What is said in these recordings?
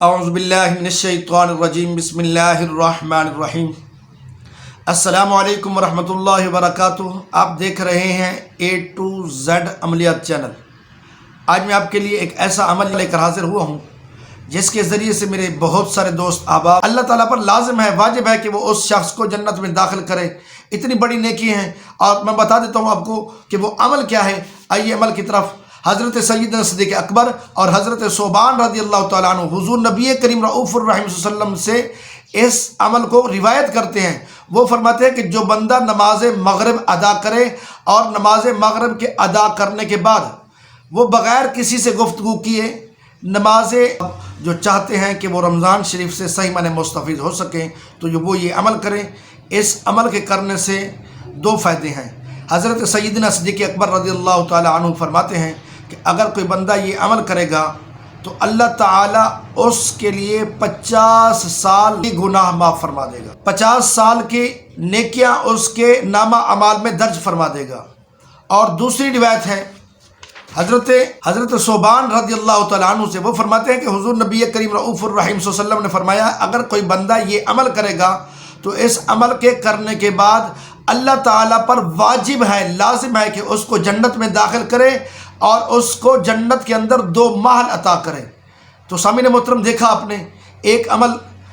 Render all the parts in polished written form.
اعوذ باللہ من الشیطان الرجیم بسم اللہ الرحمن الرحیم السلام علیکم ورحمۃ اللہ وبرکاتہ۔ آپ دیکھ رہے ہیں A to Z عملیات چینل۔ آج میں آپ کے لیے ایک ایسا عمل لے کر حاضر ہوا ہوں جس کے ذریعے سے میرے بہت سارے دوست احباب اللہ تعالیٰ پر لازم ہے، واجب ہے کہ وہ اس شخص کو جنت میں داخل کرے۔ اتنی بڑی نیکی ہے اور میں بتا دیتا ہوں آپ کو کہ وہ عمل کیا ہے۔ آئیے عمل کی طرف۔ حضرت سیدنا صدیق اکبر اور حضرت ثوبان رضی اللہ تعالیٰ عنہ حضور نبی کریم رؤوف الرحیم صلی اللہ علیہ وسلم سے اس عمل کو روایت کرتے ہیں۔ وہ فرماتے ہیں کہ جو بندہ نماز مغرب ادا کرے اور نماز مغرب کے ادا کرنے کے بعد وہ بغیر کسی سے گفتگو کیے نماز جو چاہتے ہیں کہ وہ رمضان شریف سے صحیح معنی مستفید ہو سکیں تو وہ یہ عمل کریں۔ اس عمل کے کرنے سے دو فائدے ہیں۔ حضرت سیدنا صدیق اکبر رضی اللہ تعالیٰ عنہ فرماتے ہیں کہ اگر کوئی بندہ یہ عمل کرے گا تو اللہ تعالیٰ اس کے لیے 50 سال کی گناہ معاف فرما دے گا، 50 سال کی نیکیاں اس کے نامہ اعمال میں درج فرما دے گا۔ اور دوسری روایت ہے حضرت ثوبان رضی اللہ تعالیٰ عنہ سے، وہ فرماتے ہیں کہ حضور نبی کریم رؤوف الرحیم صلی اللہ علیہ وسلم نے فرمایا اگر کوئی بندہ یہ عمل کرے گا تو اس عمل کے کرنے کے بعد اللہ تعالیٰ پر واجب ہے، لازم ہے کہ اس کو جنت میں داخل کرے اور اس کو جنت کے اندر 2 محل عطا کرے۔ تو سامعین محترم، دیکھا آپ نے ایک عمل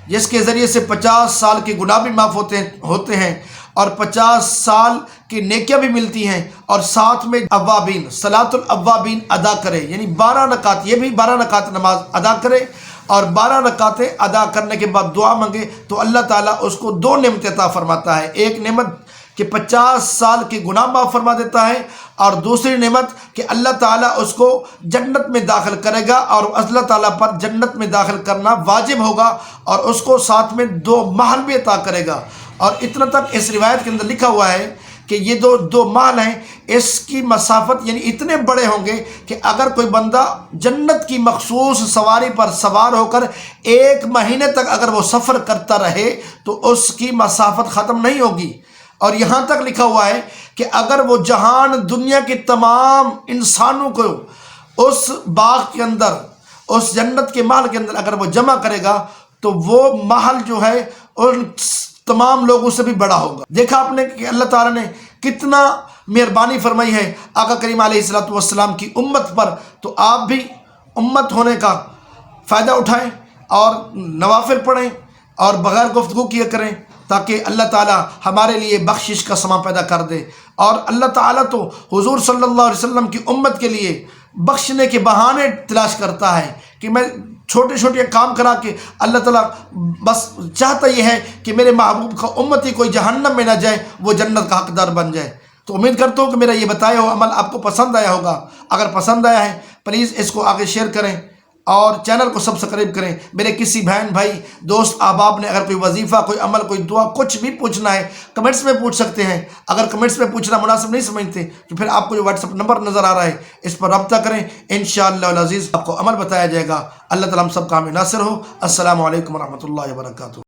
جس کے ذریعے سے 50 سال کے گناہ بھی معاف ہوتے ہیں اور 50 سال کی نیکیاں بھی ملتی ہیں، اور ساتھ میں awwabeen صلاۃ الاوابین ادا کرے، یعنی 12 رکعت، یہ بھی 12 رکعت نماز ادا کرے اور 12 رکعتیں ادا کرنے کے بعد دعا مانگے تو اللہ تعالیٰ اس کو 2 نعمتیں عطا فرماتا ہے۔ ایک نعمت کہ 50 سال کے گناہ معاف فرما دیتا ہے، اور دوسری نعمت کہ اللہ تعالیٰ اس کو جنت میں داخل کرے گا اور اللہ تعالیٰ پر جنت میں داخل کرنا واجب ہوگا، اور اس کو ساتھ میں 2 محل بھی عطا کرے گا۔ اور اتنا تک اس روایت کے اندر لکھا ہوا ہے کہ یہ دو محل ہیں، اس کی مسافت یعنی اتنے بڑے ہوں گے کہ اگر کوئی بندہ جنت کی مخصوص سواری پر سوار ہو کر 1 مہینے تک اگر وہ سفر کرتا رہے تو اس کی مسافت ختم نہیں ہوگی۔ اور یہاں تک لکھا ہوا ہے کہ اگر وہ جہان دنیا کے تمام انسانوں کو اس باغ کے اندر، اس جنت کے محل کے اندر اگر وہ جمع کرے گا تو وہ محل جو ہے ان تمام لوگوں سے بھی بڑا ہوگا۔ دیکھا آپ نے کہ اللہ تعالیٰ نے کتنا مہربانی فرمائی ہے آقا کریم علیہ السلام کی امت پر۔ تو آپ بھی امت ہونے کا فائدہ اٹھائیں اور نوافل پڑھیں اور بغیر گفتگو کیا کریں تاکہ اللہ تعالیٰ ہمارے لیے بخشش کا سماں پیدا کر دے۔ اور اللہ تعالیٰ تو حضور صلی اللہ علیہ وسلم کی امت کے لیے بخشنے کے بہانے تلاش کرتا ہے کہ میں چھوٹے چھوٹے کام کرا کے اللہ تعالیٰ بس چاہتا یہ ہے کہ میرے محبوب کا امتی کوئی جہنم میں نہ جائے، وہ جنت کا حقدار بن جائے۔ تو امید کرتا ہوں کہ میرا یہ بتایا ہوا عمل آپ کو پسند آیا ہوگا۔ اگر پسند آیا ہے پلیز اس کو آگے شیئر کریں اور چینل کو سبسکرائب کریں۔ میرے کسی بہن بھائی دوست احباب نے اگر کوئی وظیفہ، کوئی عمل، کوئی دعا، کچھ بھی پوچھنا ہے کمنٹس میں پوچھ سکتے ہیں۔ اگر کمنٹس میں پوچھنا مناسب نہیں سمجھتے تو پھر آپ کو جو واٹس ایپ نمبر نظر آ رہا ہے اس پر رابطہ کریں، انشاءاللہ العزیز آپ کو عمل بتایا جائے گا۔ اللہ تعالیٰ ہم سب کا حامی ناصر ہو۔ السلام علیکم ورحمۃ اللہ وبرکاتہ۔